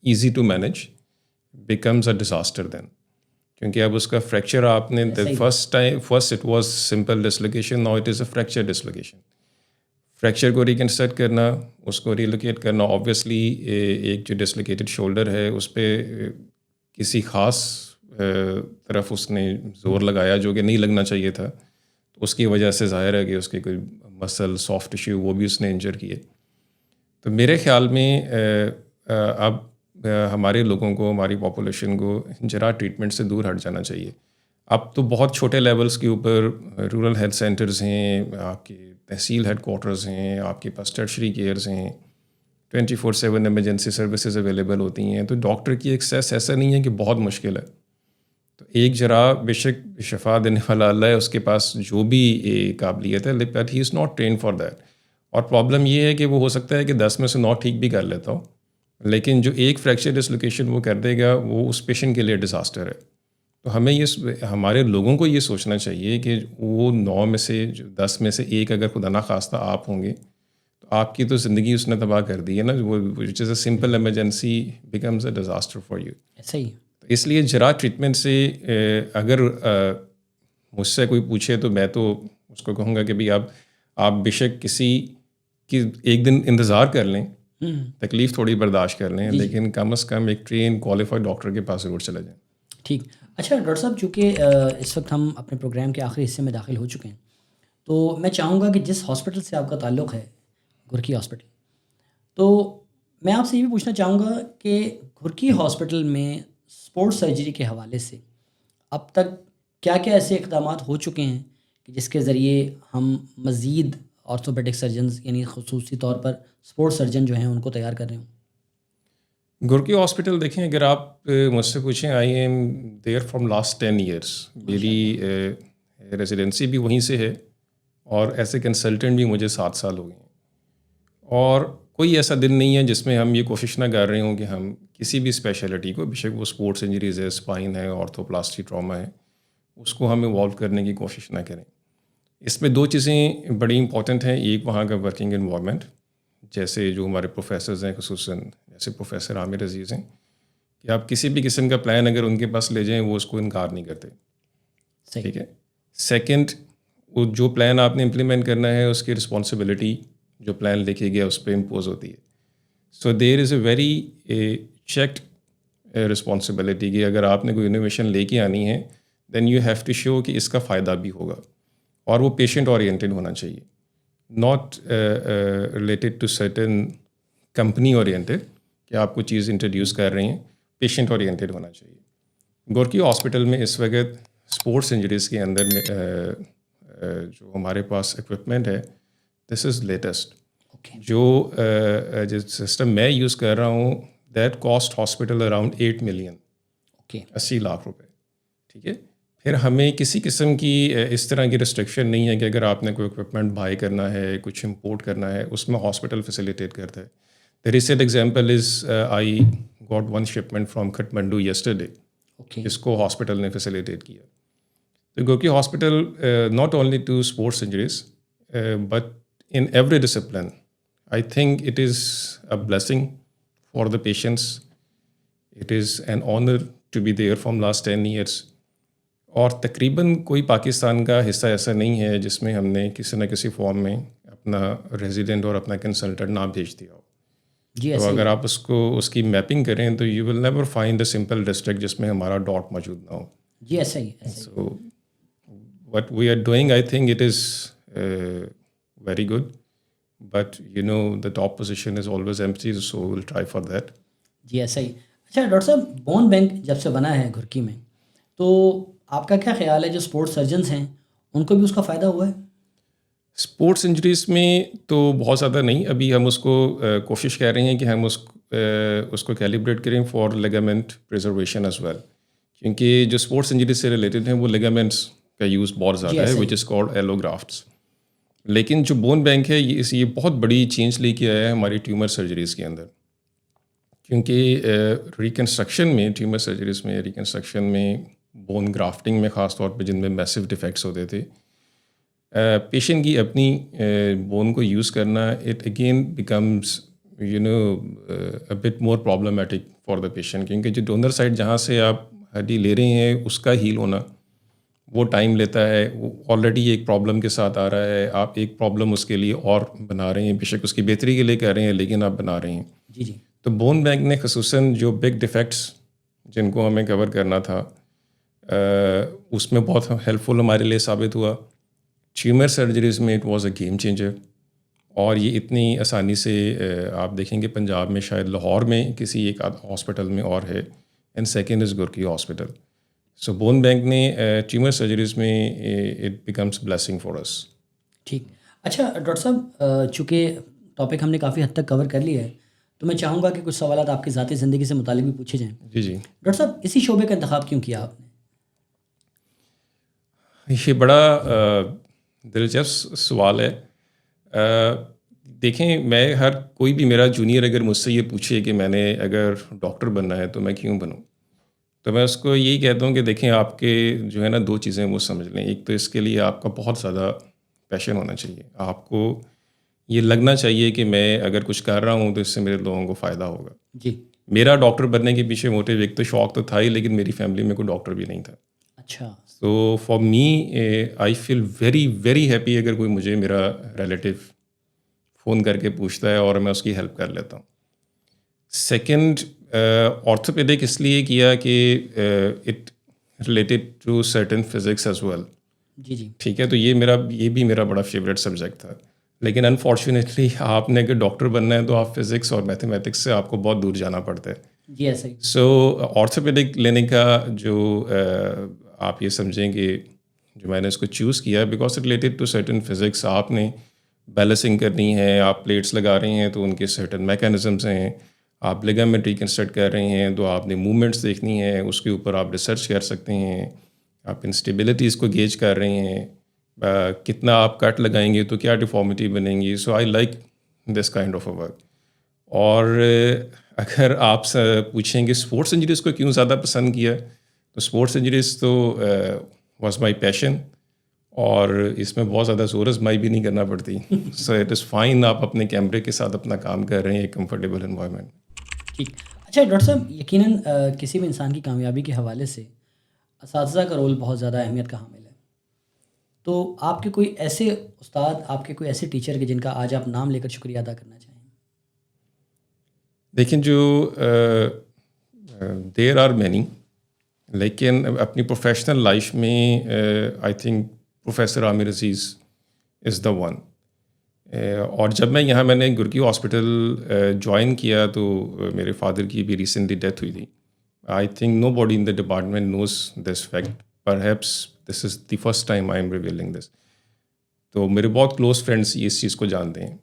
easy to manage becomes a disaster then, کیونکہ اب اس کا فریکچر آپ نے first it was simple dislocation, now it is a fracture dislocation. Fracture کو reconstruct کرنا, اس کو ریلوکیٹ کرنا, آبویسلی ایک جو ڈسلوکیٹڈ شولڈر ہے اس پہ کسی خاص طرف اس نے زور لگایا جو کہ نہیں لگنا چاہیے تھا, تو اس کی وجہ سے ظاہر ہے کہ اس کے کوئی مسل سافٹ ٹشو وہ بھی اس نے انجر کیے. تو میرے خیال میں اب ہمارے لوگوں کو, ہماری پاپولیشن کو جراح ٹریٹمنٹ سے دور ہٹ جانا چاہیے. اب تو بہت چھوٹے لیولس کے اوپر رورل ہیلتھ سینٹرز ہیں, آپ کے تحصیل ہیڈ کوارٹرز ہیں, آپ کے پاس ٹرشری کیئرز ہیں, 24/7 ایمرجنسی سروسز اویلیبل ہوتی ہیں. تو ڈاکٹر کی ایکسیس ایسا نہیں ہے کہ بہت مشکل ہے. تو ایک جراح بے شک شفا دینے والا اللہ ہے, اس کے پاس جو بھی قابلیت ہے, but he is not train for that. اور پرابلم یہ ہے کہ وہ ہو سکتا ہے کہ 10 میں سے 9 ٹھیک بھی کر لیتا ہو, لیکن جو ایک فریکچر ڈسلوکیشن وہ کر دے گا وہ اس پیشنٹ کے لیے ڈیزاسٹر ہے. تو ہمیں ہمارے لوگوں کو یہ سوچنا چاہیے کہ وہ 9 میں سے 10 میں سے 1 اگر خدا نخواستہ آپ ہوں گے تو آپ کی تو زندگی اس نے تباہ کر دی ہے نا. وہ which is a simple emergency becomes a disaster for you. ایسا ہی. اس لیے جراح ٹریٹمنٹ سے اگر مجھ سے کوئی پوچھے تو میں تو اس کو کہوں گا کہ بھائی آپ بے شک کسی کی ایک دن انتظار کر لیں, تکلیف تھوڑی برداشت کر لیں, لیکن کم از کم ایک ٹرین کوالیفائڈ ڈاکٹر کے پاس ضرور چلے جائیں. ٹھیک. اچھا ڈاکٹر صاحب, چونکہ اس وقت ہم اپنے پروگرام کے آخری حصے میں داخل ہو چکے ہیں, تو میں چاہوں گا کہ جس ہاسپٹل سے آپ کا تعلق ہے گھرکی ہاسپٹل. تو میں آپ سے یہ بھی پوچھنا چاہوں گا کہ گھرکی ہاسپٹل میں اسپورٹس سرجری کے حوالے سے اب تک کیا کیا ایسے اقدامات ہو چکے ہیں کہ جس کے ذریعے ہم مزید آرتھوپیڈک سرجنز یعنی خصوصی طور پر اسپورٹس سرجن جو ہیں ان کو تیار کر رہے ہوں؟ گھرکی ہاسپٹل دیکھیں، اگر آپ مجھ سے پوچھیں، I am there from last 10 years. میری ریزیڈنسی بھی وہیں سے ہے اور ایز اے کنسلٹنٹ بھی مجھے 7 سال ہو گئے ہیں. اور کوئی ایسا دن نہیں ہے جس میں ہم یہ کوشش نہ کر رہے ہوں کہ ہم کسی بھی اسپیشلٹی کو، بے شک وہ اسپورٹس انجریز ہے، اسپائن ہے، آرتھوپلاسٹی ٹراما ہے، اس کو ہم ایوالو کرنے کی کوشش نہ کریں. اس میں 2 چیزیں بڑی امپورٹنٹ ہیں. ایک وہاں کا ورکنگ انوائرمنٹ، جیسے جو ہمارے پروفیسرز ہیں، خصوصاً جیسے پروفیسر عامر عزیز ہیں، کہ آپ کسی بھی قسم کا پلان اگر ان کے پاس لے جائیں وہ اس کو انکار نہیں کرتے. ٹھیک ہے. سیکنڈ، وہ جو پلان آپ نے امپلیمنٹ کرنا ہے اس کی رسپانسبلٹی جو پلان لکھے گیا اس پہ امپوز ہوتی ہے. So there is a very checked responsibility کہ اگر آپ نے کوئی انوویشن لے کے آنی ہے then you have to show کہ اس کا فائدہ بھی ہوگا، اور وہ پیشنٹ اورینٹیڈ ہونا چاہیے، not related to certain company oriented کہ آپ کو چیز انٹروڈیوس کر رہے ہیں. پیشنٹ اورینٹیڈ ہونا چاہیے. گھرکی ہاسپٹل میں اس وقت اسپورٹس انجریز کے اندر میں جو ہمارے پاس اکوپمنٹ ہے، دس از لیٹسٹ. جو سسٹم میں یوز کر رہا ہوں that cost hospital around 8 million, 80 lakh روپے. ٹھیک ہے. پھر ہمیں کسی قسم کی اس طرح کی ریسٹرکشن نہیں ہے کہ اگر آپ نے کوئی اکوپمنٹ بائی کرنا ہے، کچھ امپورٹ کرنا ہے، اس میں ہاسپٹل فیسیلیٹیٹ کرتا ہے. The recent example is I got one shipment from Kathmandu yesterday. اس کو ہاسپٹل نے فیسیلیٹیٹ کیا. تو Ghurki hospital not only to sports injuries but in every discipline, I think it is a blessing for the patients. It is an honor to be there from last 10 years. اور تقریباً کوئی پاکستان کا حصہ ایسا نہیں ہے جس میں ہم نے کسی نہ کسی فارم میں اپنا ریزیڈنٹ اور اپنا کنسلٹنٹ نہ بھیج دیا ہو. تو اگر آپ اس کی میپنگ کریں تو you will never find a simple district جس میں ہمارا ڈاٹ موجود نہ ہو. جی ایسا ہی. So what we are doing, I think it is very good, but you know the top position is always empty, so will try for that. جی ایسا ہی. اچھا ڈاکٹر صاحب، بون بینک جب سے بنا ہے گھرکی میں، تو آپ کا کیا خیال ہے جو اسپورٹس سرجنز ہیں ان کو بھی اس کا فائدہ ہوا ہے؟ اسپورٹس انجریز میں تو بہت زیادہ نہیں. ابھی ہم اس کو کوشش کر رہے ہیں کہ ہم اس کو کیلیبریٹ کریں for ligament preservation as well, کیونکہ جو اسپورٹس انجریز سے ریلیٹڈ ہیں وہ لیگامنٹس کا یوز بہت زیادہ ہے، وچ از کالڈ ایلوگرافٹس. لیکن جو بون بینک ہے یہ بہت بڑی چینج لے کے آیا ہے ہماری ٹیومر سرجریز کے اندر، کیونکہ ریکنسٹرکشن میں، ٹیومر سرجریز میں ریکنسٹرکشن میں، بون گرافٹنگ میں خاص طور پہ جن میں میسو ڈیفیکٹس ہوتے تھے، پیشنٹ کی اپنی بون کو یوز کرنا، it again becomes you know a bit more problematic for the patient, کیونکہ جو ڈونر سائڈ جہاں سے آپ ہڈی لے رہے ہیں اس کا ہیل ہونا وہ ٹائم لیتا ہے. وہ آلریڈی ایک پرابلم کے ساتھ آ رہا ہے، آپ ایک پرابلم اس کے لیے اور بنا رہے ہیں، بے شک اس کی بہتری کے لیے کہہ رہے ہیں لیکن آپ بنا رہے ہیں. جی جی. تو بون بینک نے خصوصاً جو بگ ڈیفیکٹس جن کو ہمیں کور کرنا تھا اس میں بہت ہیلپ فل ہمارے لیے ثابت ہوا. ٹیومر سرجریز میں it was a game changer, اور یہ اتنی آسانی سے آپ دیکھیں گے پنجاب میں شاید لاہور میں کسی ایک ہاسپٹل میں اور ہے، and second is Ghurki hospital. So bone bank نے ٹیومر سرجریز میں it becomes blessing for us. ٹھیک. اچھا ڈاکٹر صاحب، چونکہ ٹاپک ہم نے کافی حد تک کور کر لیا ہے تو میں چاہوں گا کہ کچھ سوالات آپ کی ذاتی زندگی سے متعلق بھی پوچھے جائیں. جی جی. ڈاکٹر صاحب، اسی شعبے کا انتخاب کیوں کیا آپ نے؟ یہ بڑا دلچسپ سوال ہے. دیکھیں، میں کوئی بھی میرا جونیئر اگر مجھ سے یہ پوچھے کہ میں نے اگر ڈاکٹر بننا ہے تو میں کیوں بنوں، تو میں اس کو یہی کہتا ہوں کہ دیکھیں آپ کے جو ہے نا 2 چیزیں وہ سمجھ لیں. ایک تو اس کے لیے آپ کا بہت زیادہ پیشن ہونا چاہیے، آپ کو یہ لگنا چاہیے کہ میں اگر کچھ کر رہا ہوں تو اس سے میرے لوگوں کو فائدہ ہوگا. جی. میرا ڈاکٹر بننے کے پیچھے موٹیو ایک تو شوق تو تھا ہی، لیکن میری فیملی میں کوئی ڈاکٹر بھی نہیں تھا. اچھا. So for me I feel very very happy اگر کوئی مجھے میرا ریلیٹیو فون کر کے پوچھتا ہے اور میں اس کی ہیلپ کر لیتا ہوں. سیکنڈ، آرتھوپیڈک اس لیے کیا کہ it related to certain physics as well. جی جی. ٹھیک ہے. تو یہ بھی میرا بڑا فیوریٹ سبجیکٹ تھا. لیکن انفارچونیٹلی آپ نے اگر ڈاکٹر بننا ہے تو آپ فزکس اور میتھمیٹکس سے آپ کو بہت دور جانا پڑتا ہے. جی ایسا ہی. سو آرتھوپیڈک لینے کا جو آپ یہ سمجھیں کہ جو میں نے اس کو چوز کیا because related to certain physics. آپ نے بیلنسنگ کرنی ہے, آپ پلیٹس لگا رہے ہیں تو ان کے سرٹن میکینزمس ہیں, آپ لیگامنٹ ریکنسٹرکٹ کر رہے ہیں تو آپ نے موومنٹس دیکھنی ہے, اس کے اوپر آپ ریسرچ کر سکتے ہیں, آپ انسٹیبلٹیز کو گیج کر رہے ہیں, کتنا آپ کٹ لگائیں گے تو کیا ڈیفارمیٹی بنیں گی. So I like this kind of a work. اور اگر آپ پوچھیں کہ اسپورٹس انجریز کو کیوں زیادہ پسند کیا, تو اسپورٹس انجریز تو واز مائی پیشن, اور اس میں بہت زیادہ زور آزمائی بھی نہیں کرنا پڑتی. سو اٹ از فائن, آپ اپنے کیمرے کے ساتھ اپنا کام کر رہے ہیں ایک کمفرٹیبل انوائرمنٹ. ٹھیک. اچھا ڈاکٹر صاحب, یقیناً کسی بھی انسان کی کامیابی کے حوالے سے اساتذہ کا رول بہت زیادہ اہمیت کا حامل ہے. تو آپ کے کوئی ایسے استاد, آپ کے کوئی ایسے ٹیچر کے جن کا آج آپ نام لے کر شکریہ ادا کرنا چاہیں؟ دیکھیں, جو دیر آر مینی, لیکن اپنی پروفیشنل لائف میں I think professor Aamir Aziz is the one. اور جب میں نے گرکی ہاسپٹل جوائن کیا تو میرے فادر کی بھی ریسنٹلی ڈیتھ ہوئی تھی. I think nobody in the department knows this fact, perhaps this is the first time I am revealing this. تو میرے بہت کلوز فرینڈس اس چیز کو جانتے ہیں.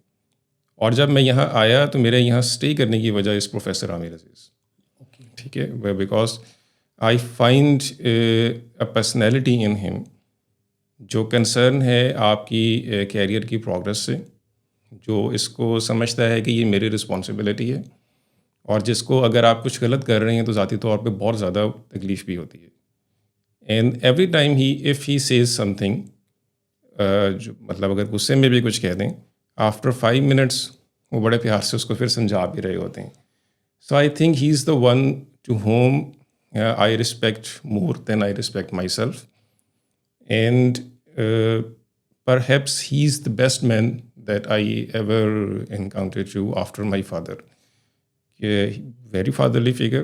اور جب میں یہاں آیا تو میرے یہاں اسٹے کرنے کی وجہ اس پروفیسر عامر عزیز. ٹھیک ہے, because I find a personality in ہم جو کنسرن ہے آپ کی کیریئر کی پروگرس سے, جو اس کو سمجھتا ہے کہ یہ میری رسپانسبلٹی ہے, اور جس کو اگر آپ کچھ غلط کر رہے ہیں تو ذاتی طور پہ بہت زیادہ تکلیف بھی ہوتی ہے. And every time if he says something, جو مطلب اگر غصے میں بھی کچھ کہہ دیں, آفٹر 5 منٹس وہ بڑے پیار سے اس کو پھر سمجھا بھی رہے ہوتے ہیں. So I think he is the one to whom I respect more than I respect myself. And perhaps he is the best man that I ever encountered to after my father. Very fatherly figure.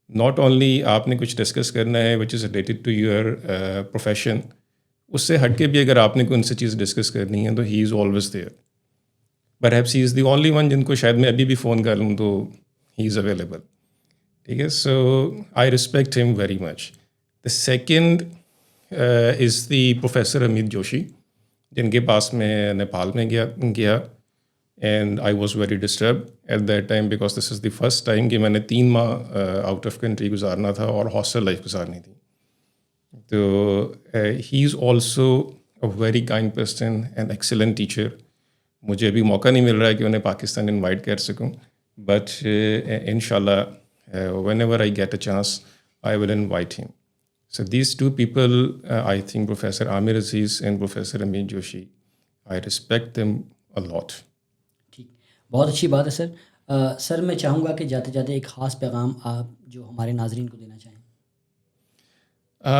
Not only آپ نے کچھ discuss کرنا ہے which is related to your profession, اس سے ہٹ کے بھی اگر آپ نے کوئی ان سے چیز ڈسکس کرنی ہے تو he is always there. Perhaps he is the only one جن کو شاید میں ابھی بھی فون کر لوں تو he is available. ٹھیک ہے, so I respect him very much. The second is the Professor Amit Joshi, جن کے پاس میں نیپال میں گیا and I was very disturb at that time because this is the first time کہ میں نے 3 ماہ آؤٹ آف کنٹری گزارنا تھا اور ہاسٹل لائف گزارنی تھی. تو he is also a very kind person and excellent teacher. مجھے ابھی موقع نہیں مل رہا ہے کہ انہیں پاکستان انوائٹ کر سکوں, بٹ ان شاء اللہ whenever I get a chance I will invite him. So these two people, I think Professor Amir Aziz and Professor Amit Joshi, I respect them a lot. ٹھیک, بہت اچھی بات ہے سر. سر میں چاہوں گا کہ جاتے جاتے ایک خاص پیغام آپ جو ہمارے ناظرین کو دینا چاہیں.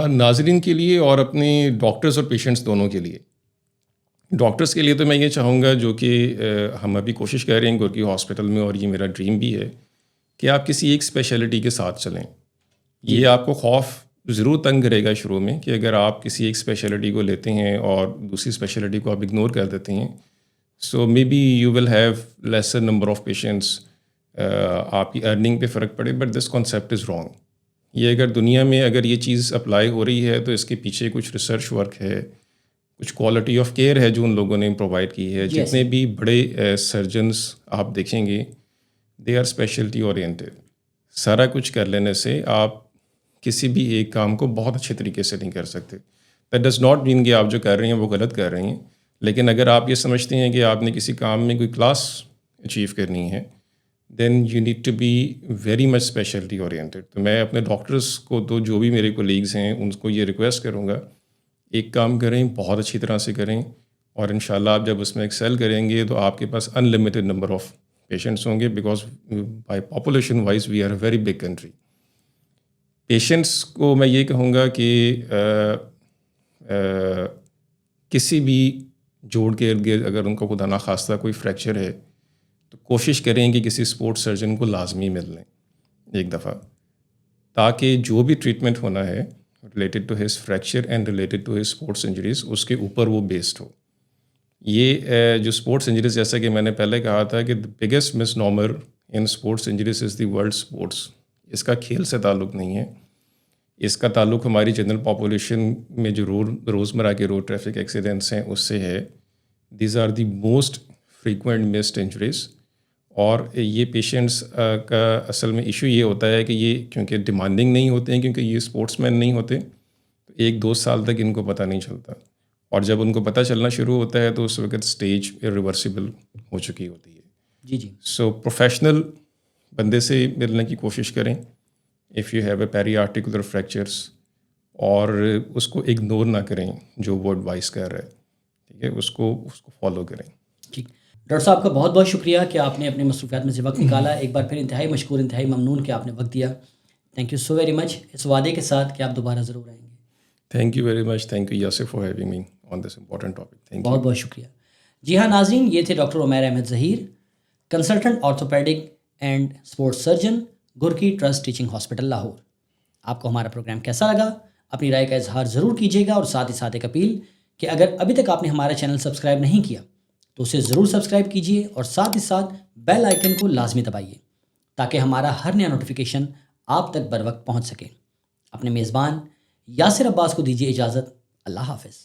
ناظرین کے لیے اور اپنے ڈاکٹرز اور پیشنٹس دونوں کے لیے. ڈاکٹرز کے لیے تو میں یہ چاہوں گا, جو کہ ہم ابھی کوشش کر رہے ہیں گرکی ہاسپٹل میں, اور یہ میرا ڈریم بھی ہے کہ آپ کسی ایک اسپیشلٹی کے ساتھ چلیں. یہ آپ کو خوف ضرور تنگ کرے گا شروع میں کہ اگر آپ کسی ایک اسپیشلٹی کو لیتے ہیں اور دوسری اسپیشلٹی کو آپ اگنور کر دیتے ہیں, so maybe you will have lesser number of patients, آپ کی ارننگ پہ فرق پڑے. But this concept is wrong. یہ اگر دنیا میں اگر یہ چیز اپلائی ہو رہی ہے تو اس کے پیچھے کچھ ریسرچ ورک ہے, کچھ کوالٹی آف کیئر ہے جو ان لوگوں نے پرووائڈ کی ہے. جتنے بھی بڑے سرجنس آپ دیکھیں گے دے آر اسپیشلٹی اورینٹیڈ. سارا کچھ کر لینے سے آپ کسی بھی ایک کام کو بہت اچھے طریقے سے نہیں کر سکتے. دیٹ ڈز ناٹ مین کہ آپ جو کر رہے ہیں وہ غلط کر رہے ہیں, لیکن اگر آپ یہ سمجھتے ہیں کہ آپ نے کسی کام میں کوئی کلاس اچیو کرنی ہے then you need to be very much speciality oriented. تو میں اپنے ڈاکٹرس کو, تو جو بھی میرے کولیگز ہیں ان کو یہ ریکویسٹ کروں گا, ایک کام کریں, بہت اچھی طرح سے کریں, اور انشاءاللہ آپ جب اس میں ایکسیل کریں گے تو آپ کے پاس unlimited number of patients ہوں گے, because by population wise we are a very big country. Patients کو میں یہ کہوں گا کہ کسی بھی جوڑ کے ارد گرد اگر ان کو خدا نخواستہ کوئی فریکچر ہے تو کوشش کریں کہ کسی اسپورٹس سرجن کو لازمی مل لیں ایک دفعہ, تاکہ جو بھی ٹریٹمنٹ ہونا ہے related to his fracture and related to his sports injuries اس کے اوپر وہ بیسڈ ہو. یہ جو اسپورٹس انجریز، جیسا کہ میں نے پہلے کہا تھا کہ biggest misnomer in sports injuries is the world sports. اس کا کھیل سے تعلق نہیں ہے، اس کا تعلق ہماری جنرل پاپولیشن میں جو روزمرہ کے روڈ ٹریفک ایکسیڈنٹس ہیں اس سے ہے. These are the most frequent missed injuries. اور یہ پیشنٹس کا اصل میں ایشو یہ ہوتا ہے کہ یہ کیونکہ ڈیمانڈنگ نہیں ہوتے ہیں، کیونکہ یہ اسپورٹس مین نہیں ہوتے، تو 1-2 سال تک ان کو پتہ نہیں چلتا، اور جب ان کو پتہ چلنا شروع ہوتا ہے تو اس وقت اسٹیج ریورسیبل ہو چکی ہوتی ہے. جی جی. سو پروفیشنل بندے سے ملنے کی کوشش کریں if you have a periarticular fractures, اور اس کو اگنور نہ کریں جو وہ ایڈوائز کر رہا ہے. ٹھیک ہے، اس کو فالو کریں. ٹھیک. ڈاکٹر صاحب کا بہت بہت شکریہ کہ آپ نے اپنے مصروفیات میں سے وقت نکالا. ایک بار پھر انتہائی مشکور، انتہائی ممنون کہ آپ نے وقت دیا. Thank you so very much, اس وعدے کے ساتھ کہ آپ دوبارہ ضرور آئیں گے. Thank you very much. Thank you Yasir for having me on this important topic. Thank you. بہت بہت شکریہ. جی ہاں ناظرین، یہ تھے doctor Umair Ahmed Zaheer, consultant orthopaedic and sports surgeon, Ghurki trust teaching hospital Lahore. آپ کو ہمارا پروگرام کیسا لگا؟ اپنی رائے کا اظہار ضرور کیجیے گا، اور ساتھ ہی ساتھ ایک اپیل کہ اگر ابھی تک آپ نے ہمارا چینل سبسکرائب نہیں کیا تو اسے ضرور سبسکرائب کیجیے، اور ساتھ ہی ساتھ بیل آئیکن کو لازمی دبائیے تاکہ ہمارا ہر نیا نوٹیفیکیشن آپ تک بر وقت پہنچ سکے. اپنے میزبان یاسر عباس کو دیجیے اجازت. اللہ حافظ.